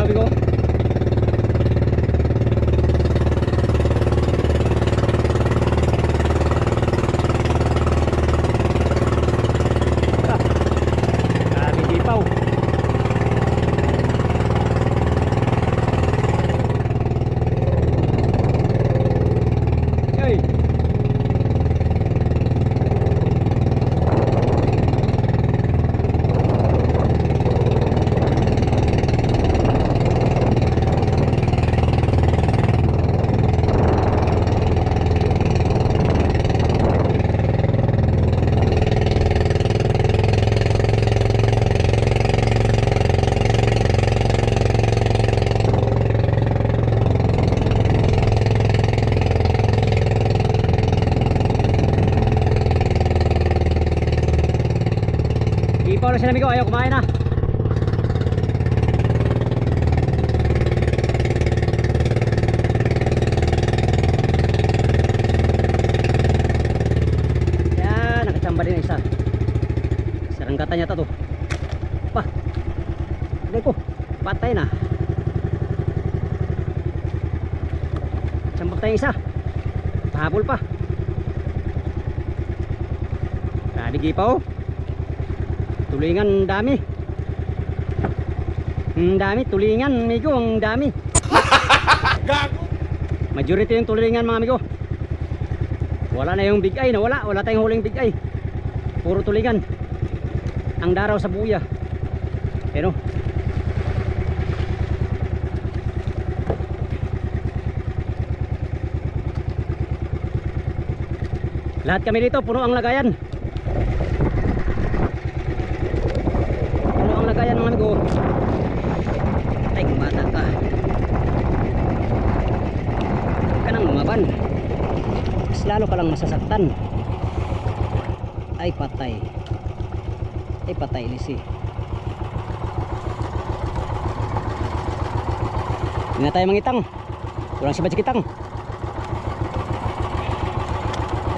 mga amigo. Ipaw na sila amigo, ayaw kumain na. Yan, nakachamba din isa. Saranggatan niya to. Pa, hindi ko, patay na. Chambak tayo isa. Pahabol pa. Grabe gipaw. Tulingan dami. Ang dami tulingan, amigo, ang dami. Gago. Majority yung tulingan mga amigo. Wala na yung big eye, wala tayong huling big eye. Puro tulingan. Ang daraw sa buya. Pero lahat kami dito puno ang lagayan. Lagayan mga amigo. Ay, kumata ka. Huwag ka nang lumaban. Mas lalo ka lang masasaktan. Ay, patay. Ay, patay, lisi. Hindi na tayo mangitang. Walang si Badjikitang.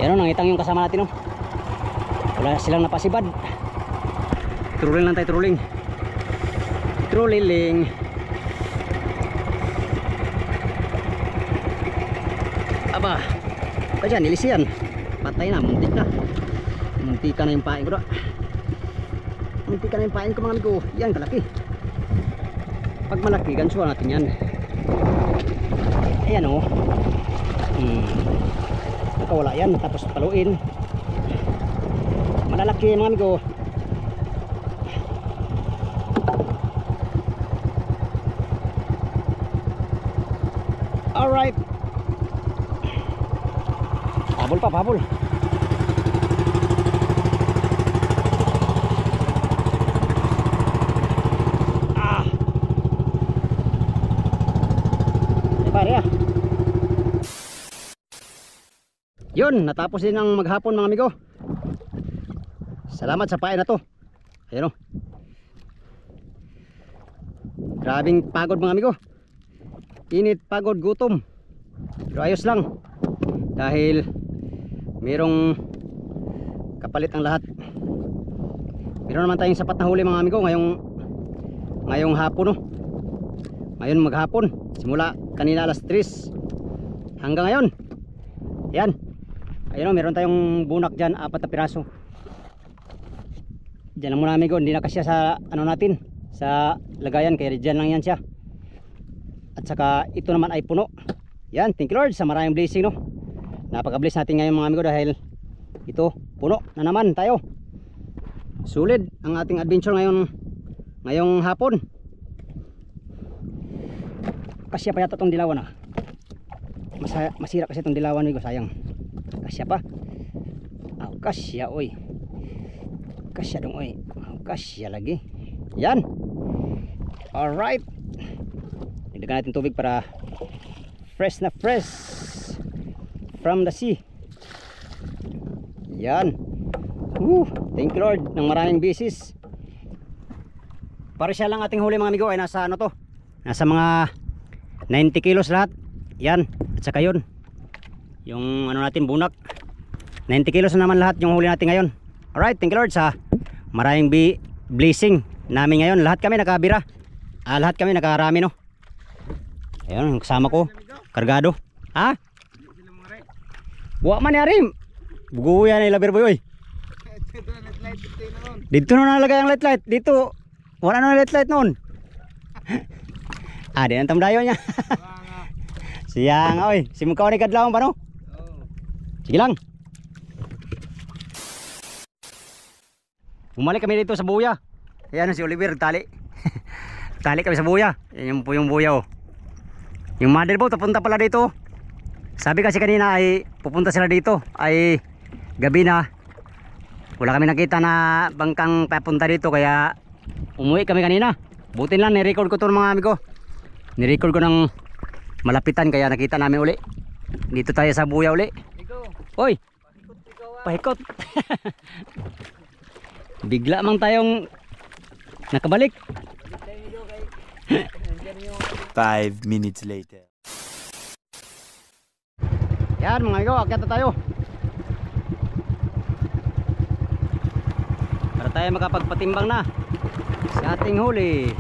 Yan o, nangitang yung kasama natin o. Wala silang napasibad. Trolling lang tayo, trolling. Trolling. Aba, ka dyan, nilisiyan. Patay na, muntik na. Muntik na yung pain ko na. Muntik na yung pain ko mga amigo. Yan, kalaki. Pag malaki, gansuan natin yan. Ayan o. Nakawala yan, tapos paluin. Malalaki mga amigo. Alright. Pabol pa, pabol. Pare ah. Yun, natapos din ang maghapon mga amigo. Salamat sa pain na to. Ayun o. Grabing pagod mga amigo. Init, pagod, gutom. Pero ayos lang. Dahil mayroong kapalit ang lahat. Meron naman tayong sapat na huli mga amigo ngayong hapon no. Ngayon maghapon. Simula kanina alas 3 hanggang ngayon. Yan. Ayun o, meron tayong bunak dyan, 4 na piraso. Dyan lang muna amigo, hindi na kasya sa ano natin, sa lagayan, kaya dyan lang yan siya. At saka ito naman ay puno. Yan, thank you Lord sa maraming blessing no. Napaka-bless natin ngayon mga amigo dahil ito puno na naman tayo. Sulit ang ating adventure ngayong hapon. Kasya pa yata itong dilawan ah. Masira kasi itong dilawan amigo, sayang. Kasya pa. Kasya oy. Kasya dong oy. Kasya lagi. Yan. Alright. Nagdagan natin tubig para fresh na fresh from the sea. Yan. Thank you Lord ng maraming bisis. Para siya lang ating huli mga amigo ay nasa ano to, nasa mga 90 kilos lahat. Yan. At saka yun yung ano natin bunak, 90 kilos na naman lahat yung huli natin ngayon. Alright, thank you Lord sa maraming blessing namin ngayon. Lahat kami nakabira. lahat kami nakarami no. Ayun, yung kasama ko. Kargado. Ha? Wa man yarim. Buguya na ilabir boy. Dito na nalagay ang light. Dito. Wala na light noon. Di nang tamdayo niya. Siya nga oy. Simukaw ni kadlawang pa no? Sige lang. Bumalik kami dito sa buya. Ayan si Oliver, tali. Tali kami sa buya. Yan po yung buya oh. Yung mother boat papunta pala dito. Sabi kasi kanina ay pupunta sila dito. Ay gabi na. Wala kami nakita na bangkang papunta dito kaya umuwi kami kanina. Butin lang ni-record ko to mga amigo. Ni-record ko ng malapitan kaya nakita namin uli. Dito tayo sa buya uli. Oy. Pahikot. Bigla mang tayong nakabalik. 5 minutes later. Yan mga amigo, akyat na tayo. Para tayo makapagpatimbang na sa ating huli.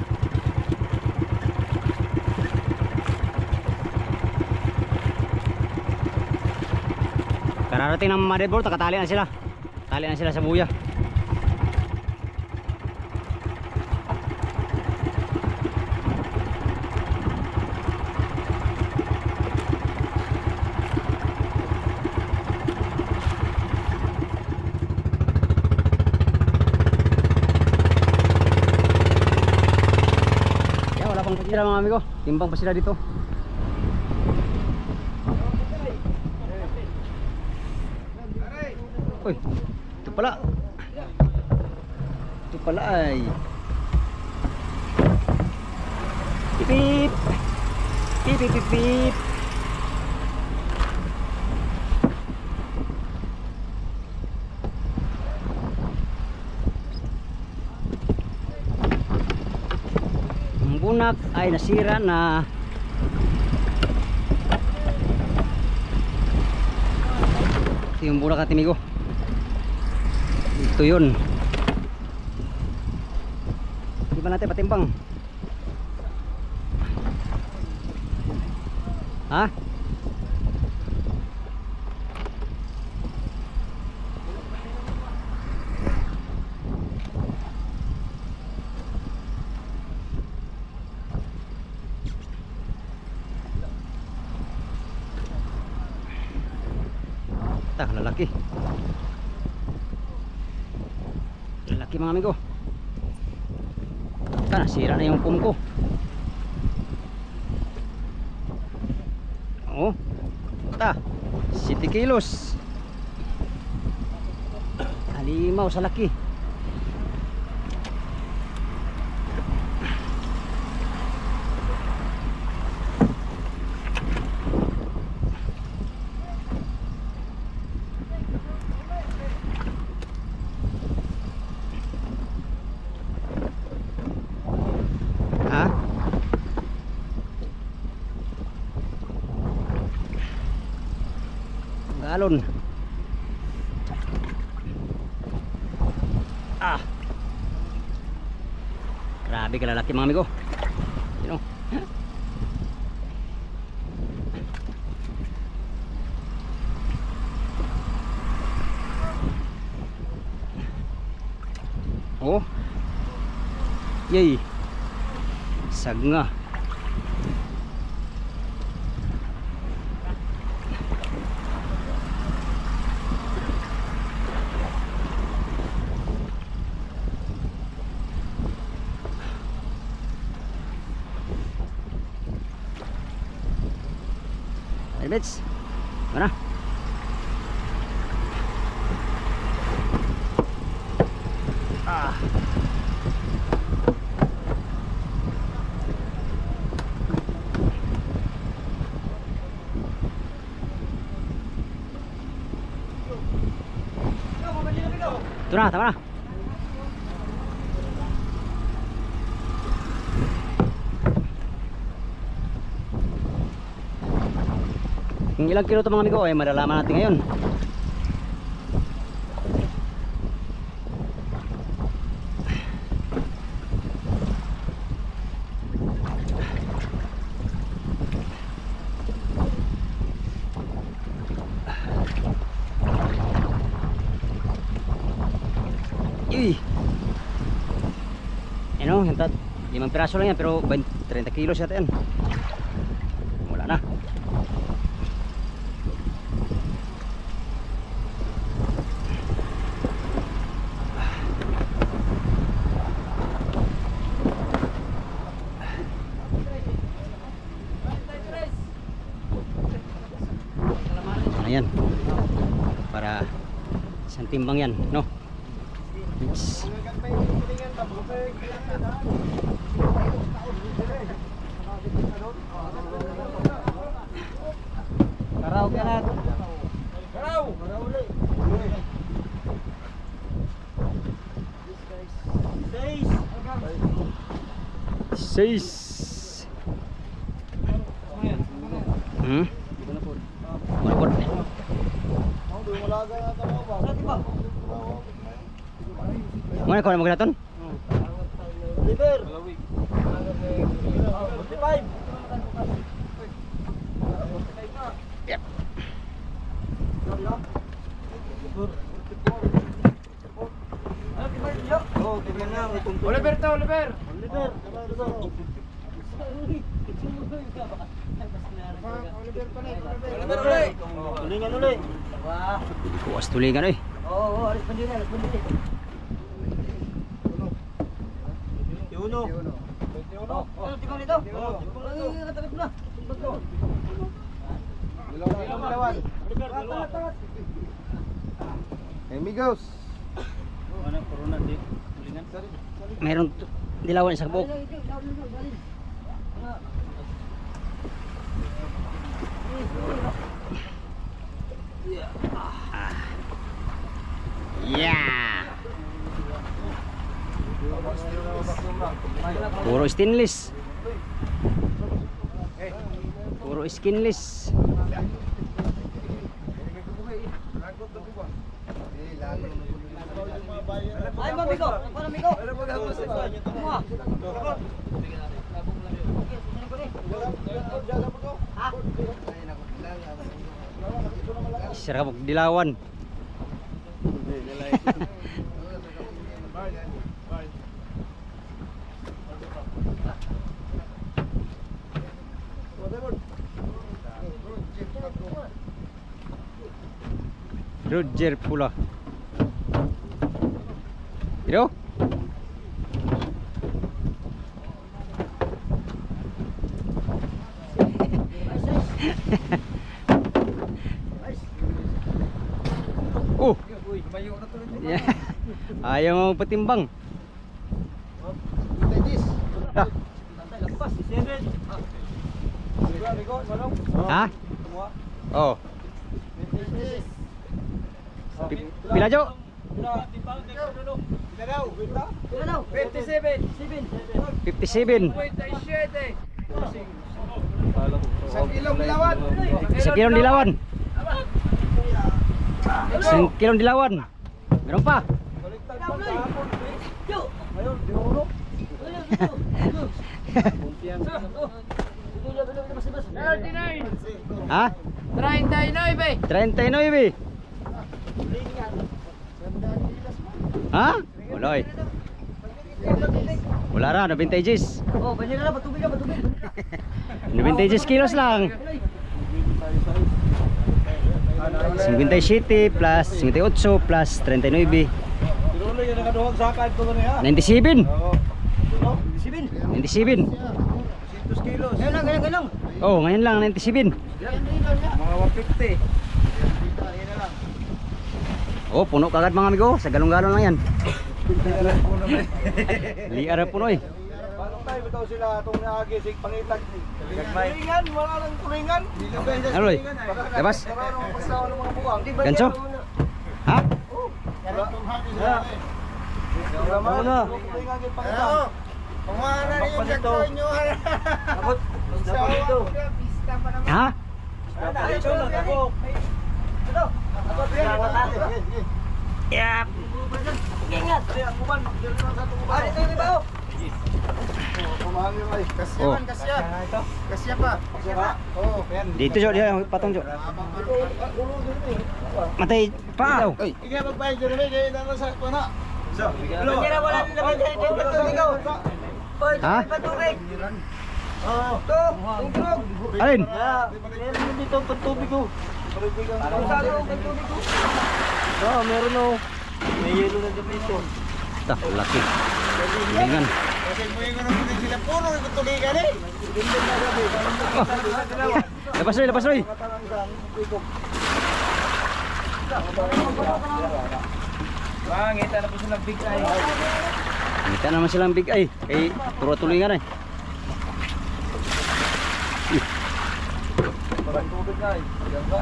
Kararating ng motherboard, nakatali na sila. Tali na sila sa buya. Sila mga amigo, timbang pa sila dito. Uy, ito pala. Ito pala ay pipip. Pipip pipip. Bunak ay nasira na. Ito yung bunak at amigo. Ito yun. Di ba natin patimbang? Ha? Lalaki. Lalaki mga amigo. Nasira na yung pum ko. Oh. 7 kilos. Halimaw sa laki. Galon. Grabe kalalaki mga amigo. You know? Oh. Yay. Sagna. Bits. Mana? Ito na, tama na. Kung ilang kilo ito mga amigo ay malalaman natin ngayon. yung 5 piraso lang yan, pero 30 kilos yata yan. Wala na. Ayan, para isang timbang yan, no? Yes. Karaw ka na. Karaw. Seis. Malapot. Mana kau nak maglaton? Liver. Yep. Oliver to, Oliver. Tulingan ulit. Kuas tulingan eh. Oo, alis pandiri, alis pandiri. Uno. Tingnan dito. Katabi ko na. Dilawan. Amigos. Ano corona di tulingan? Meron dilawan sa buhok. Yeah. Puro stainless. Puro skinless. Ay, mamigo. Para migo. Sarap dilawan. Roger pula. Iro? Yeah. Ayaw mo patimbang. Ah. Ha? Oh. Pila jo? 57. 57. 57. Sa kilong dilawan. Sa kilong dilawan. Meron pa. Ha? 39. 39. Ha? Wala eh. Wala ra, 90 Gs. Oh, banyak lah batubig na batubig. 90 Gs kilos lang. 57 plus 58 plus 39. 97. 97. 100 kilos. Ganun. Oh, ngayon lang 97. Mga 150. Oh, puno kagad mga amigo. Sa galong-galong lang yan. Liar na puno eh. Paano tayo bitaw sila itong naagisig pangitag. Tulingan, wala lang tulingan. Ano eh? Labas? Ganso? Ha? Ano? Pumana rin yung sakto nyo. Abot. Dapat ito. Ha? Ito lang ako. Ito. Abot yan. Yap. Ingat. Kuman. Ah, ito yung iba. Kasya man, kasya. Kasya pa. Oo. Dito jo, dia patong jo. Matay pa. Ikaw magbayad dyan namin, kaya naman sa kuna. Wala wala naman dyan. Ito ikaw. Ha? Oo. Ito, ang tulog. Alin? Meron dito pagtubig ko. Ang salo, ang tubig ko. Oo, meron o. May yelo na dito. Ito, laki. Tulingan. Kasi mo yung nung sila puro yung tuligan eh. Lepas Roy, lepas Roy. Ngita na po silang big eye. Kita naman silang big eye. Kay puro tulingan eh. Parang tubig na eh. Ganda.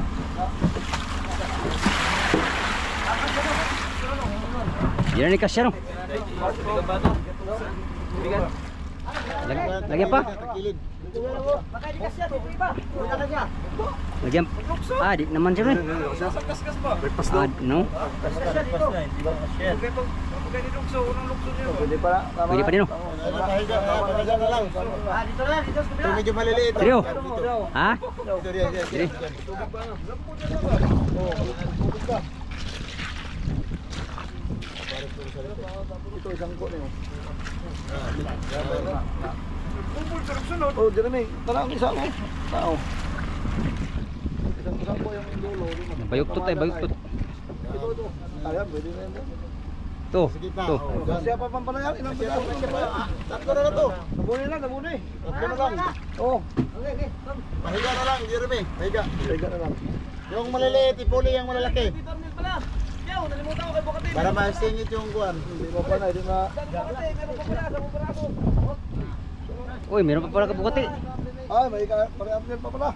Yan ni kasya no. Lagyan pa. Lagyan. Ah, di naman siya rin. Kaskas pa. Ah, no. Pwede pa. Pwede pa din no. Pahiga na lang. Dito na, dito. Ito medyo maliliit. Seryo? Ha? Dito. Sige. Ito isang ko niyo. Oh, Jeremy, tara isa mo. Tao. Isang ko yung dulo. Bayuktot ay bayuktot. Ito. Ayan, pwede na yan. To. To. Siya pa pampanayan, ilang pila. Tatlo na to. Nabuni lang, nabuni. Tatlo na lang. Oo. Pahiga na lang, Jeremy. Pahiga. Teka na lang. Yung maliliit, ipuli yung malalaki. Para masingit yung kuwan. Hindi mo pa na, hindi na. Uy, meron pa pala kabukati. Ay, may pare-apnel pa pala.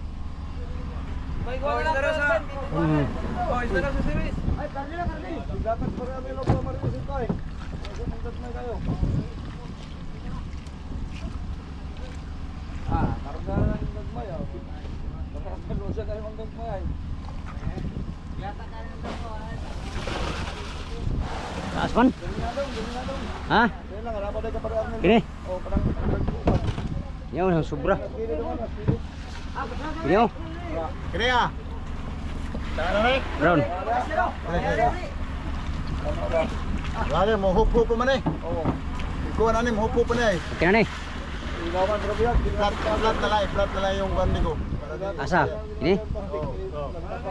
Dapat pare-apnel pa marisin tayo. Magsunod na kayo. Karga na yung nagmaya. Nakakalo siya kayo ang nagmaya. Taas man. Ha? Kaya lang, harap na ka pare-apnel. Kini. O, parang nagbukas. Yan, sobra. Kini naman, kini. Kini oh. Kaya. Tara na rin. Brown. Lagi mo hup-hup man eh. Oo. Ikuha na ni mo hup-hup na eh. Kaya na eh. Ilawan, grabe yan. Flat na lang yung bandi ko. Asa? Ini.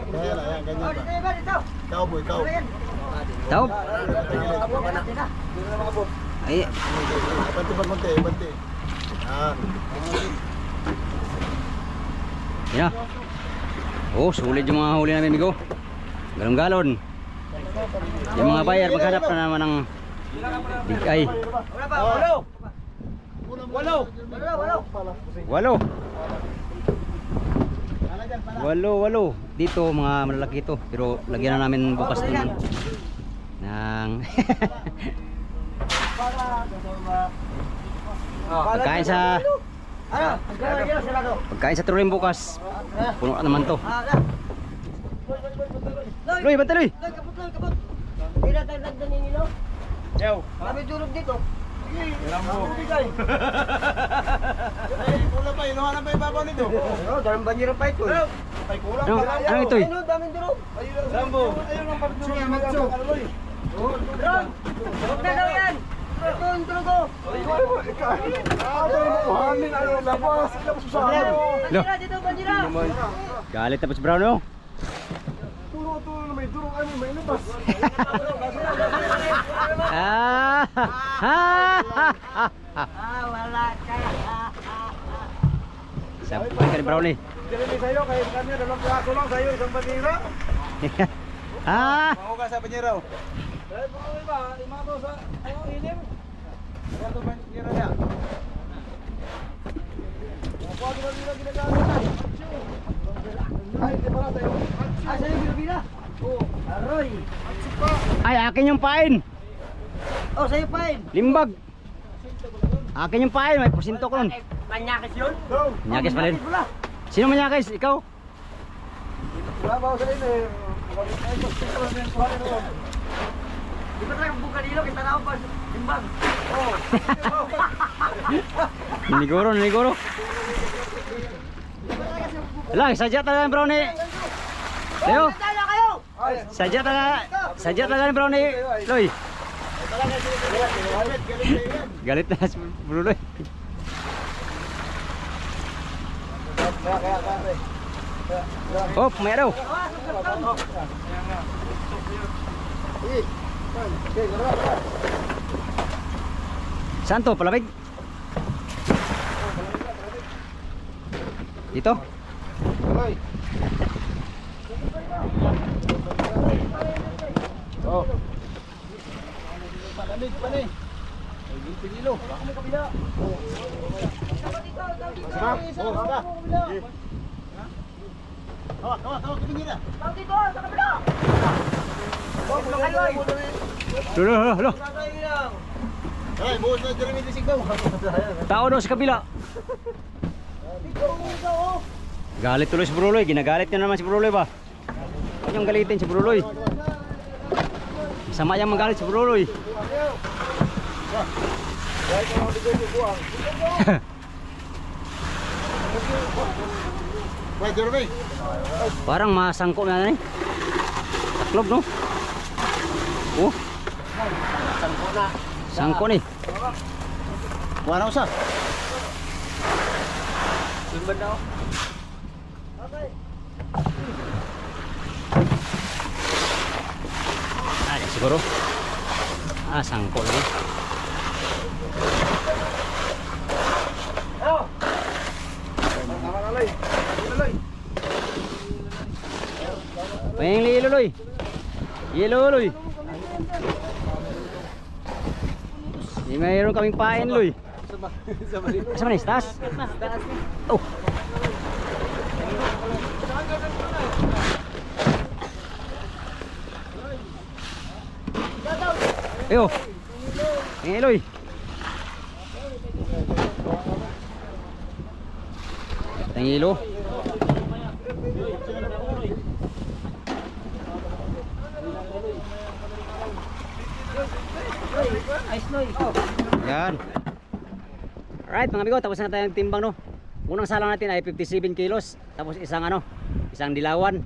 Kaya lang, yan, ganyan pa. Ikaw boy, ikaw. Taob. Hindi na makabot. Ay, Banti ba konti, banti. Yan. yan. Oh, sulit yung mga huli namin, amigo. Galon-galon. Yung mga bayar maghanap na naman ng big eye. Walo. Dito mga malalaki ito. Pero lagyan na namin bukas ng pagkain sa tuloy bukas. Puno na naman to. Loy, banta Loy. Kapot. Hindi na tagdag na ninyo. Yaw. Kami durog dito. Lambo. Ay, pula pa, inuha na pa yung babaw nito. Dalang banyero pa ito. Ay, kulang Ano, pala. ano ito eh? Ayun, daming durog. Lambo. Ayun ang pagdurog. Sige, Matso. Durog! Huwag na daw yan! Ito yung durog ko. Buhanin ano labas. Lo. Banyera dito, banyera! Galit tapos brown oh. Tulo na may durog ano may labas. Ah! Wala ka. Sabay ka ni brown eh. Jeremy sa'yo, kahit kanya dalawang plato lang sa'yo, isang bandira. Ah! Mahuga sa banyeraw. Eh, mga iba, imato sa ano, ilim. Ano ito banyeraw niya? Kapag na nila ginagamit. Ay, di pala tayo. Ah, sa'yo binabila? Oo. Aroy! Ay, akin yung pain. Oh, sa'yo pa yun. Limbag. Akin yung pain, may porsinto ko nun. Manyakis yun? Manyakis pa rin. Sino manyakis? Ikaw? Wala ba ako sa inyo eh. Ay, gusto ko na yung pare noon. Di ba tayo buka dilo? Kita na ako pa. Timbang. Oo. Naniguro. Lang, sadya talaga yung brown eh. Leo, Tala kayo! sadya talaga yung brown eh. Loy. Galit na si Bruloy. Oh, may araw. Saan to? Palabig? Dito? Oh. Palamig pa ni. Ay, 20 kilo. Ako may kabila. Sarap. Oh, sarap. Hawak, tumingin na. Dulo, dulo. Ay, buhos na Jeremy Disigbaw. Tao daw sa kabila. Galit tuloy si Bruloy. Ginagalit niya naman si Bruloy ba? Huwag niyong galitin si Bruloy. Sama yang menggalit si Bruloy. Wait, Jeremy. Parang masangko na ni. Taklob no? Oh. Sangko ni. Wala usa. Ay, siguro. Sangko lagi. Peng liluloy. Liluloy. Di mayroon kaming pain, Loy. Sa manis, taas? Oh. Ayo. Peng Loy. Tangilo. Yan. Alright mga amigo, tapos na tayong timbang no. Unang salang natin ay 57 kilos. Tapos isang isang dilawan,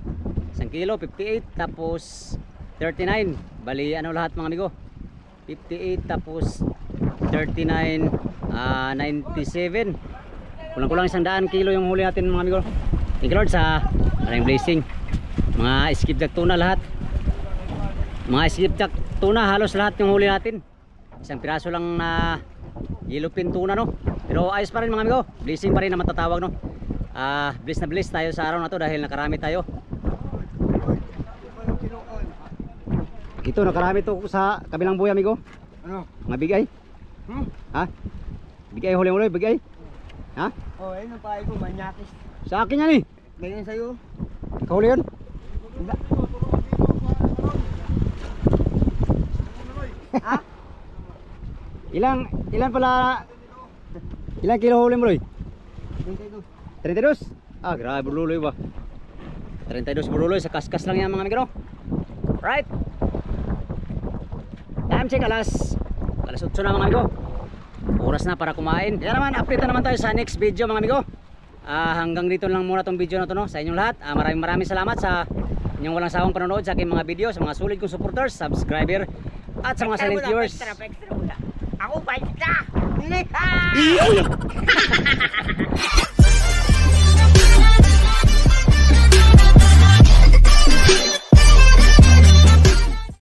1 kilo, 58. Tapos 39. Bali lahat mga amigo, 58 tapos 39, 97. Kulang-kulang 100 kilo yung huli natin mga amigo. Thank you Lord sa maraming blessing. Mga skipjack tuna lahat. Mga skipjack tuna halos lahat yung huli natin. Isang piraso lang na yellowfin tuna no. Pero ayos pa rin mga amigo. Blessing pa rin na matatawag no. Bless na bless tayo sa araw na to dahil nakarami tayo. Ito nakarami to sa kabilang buhay amigo. Ano? Mga bigay. Ha? Bigay huli-huli, bigay. Ha? Oh, ayun ang pahay ko, manyatis. Sa akin yan eh. Ganyan sa'yo. Kahuli yun. Ha? Ilan pala? Ilang kilo huli mo, Loy? 32. Grabe Bruloy ba? 32 Bruloy sa kaskas lang yan mga amigo. Right. Time check alas 8 na mga amigo. Oras na para kumain. Kaya naman update na naman tayo sa next video mga amigo. Hanggang dito lang muna tong video na to no. Sa inyong lahat, maraming salamat sa inyong walang sawang panonood sa aking mga video, sa mga sulit kong supporters, subscriber at sa mga silent viewers. Ako pa kita.